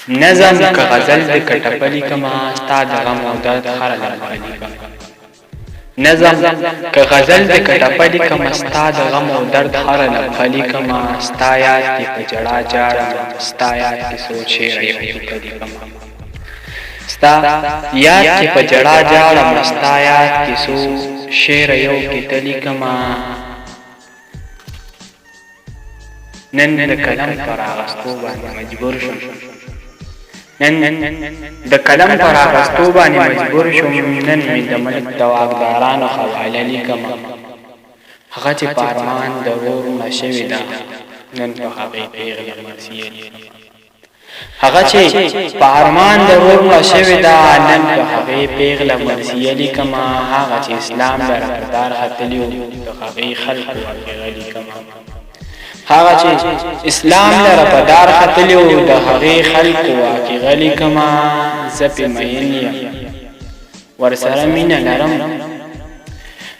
نظم که غزل د کټپلی کما ستا د غم او درد هر لمحه لیکم نظم که غزل د کټپلی کما ستا د غم او درد هر لمحه لیکم ستا یاد کې په جړا جاړم ستا یاد کې سوچ شعر یو لیکم ستا یاد کې په جړا جاړم ستا یاد کې سوچ شعر یو لیکم نن د کلم پر اغستو باندې مجبور شم نن د کلم پر اغستو باندې مجبور شم نن مې د ملک د واکدارانو حواله لیکم هغه چې په ارمان د ورور نشوي ده نن په هغې پیغله مرثیه هغه چې په ارمان د ورور نشوي ده نن په هغې پیغله مرثیه لیکم هغه چې اسلام د رقدار ختلی و د هغې خلکو واقعه لیکم هغه چې اسلام لره په دار ختلی و د هغې خلکو واقعه لیکمه زه پې مین یم ورسره مینه لرم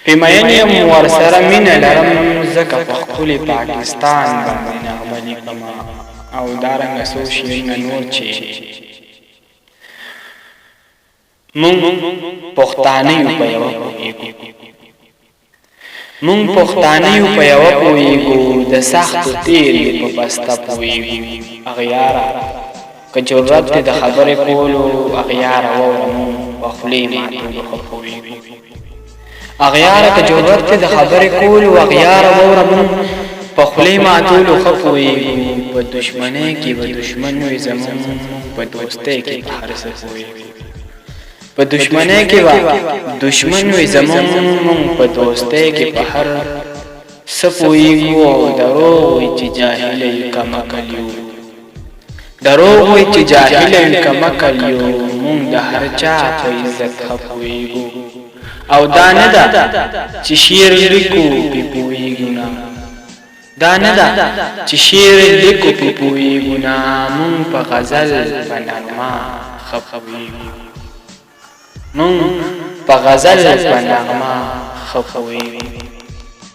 پې مین یم ورسره مینه لرم ځکه په ښکلي پاکستان باندې نغمه لیکمه او دارنګه څو شعرونه نور چې مونږ پښتانه یو په یوه پوهېږو مونږ پښتانه یو په یوه پوهېږو د سختو تېرې په بسته پوهېږو اغیاره که جرت دی د خبرې کولو اغیاره واوره مونږ په خولې ماتولو ښه پوهېږو اغیاره که جرت دی د خبرې کولو اغیاره واوره مونږ په خولې ماتولو ښه پوهېږو په دشمنۍ کې به دشمن وي زمونږ په دوستۍ کې په هر څه پوهېږو په دشمنۍ کې به دشمن وي زمونږ په دوستۍ کې په هر څه پوهېږو او دروغ وایي چې جاهله یو کمقل یو دروغ وایي چې جاهله یو کمقل یو مونږ د هر چا په عزت ښه پوهېږو او دا نه ده چې شعر لیکو پې پوهېږو نه دا نه ده چې شعر لیکو پې پوهېږو نه مونږ په غزل په نغمه ښه پوهېږو مونږ په غزل په نغمه ښه پوهېږو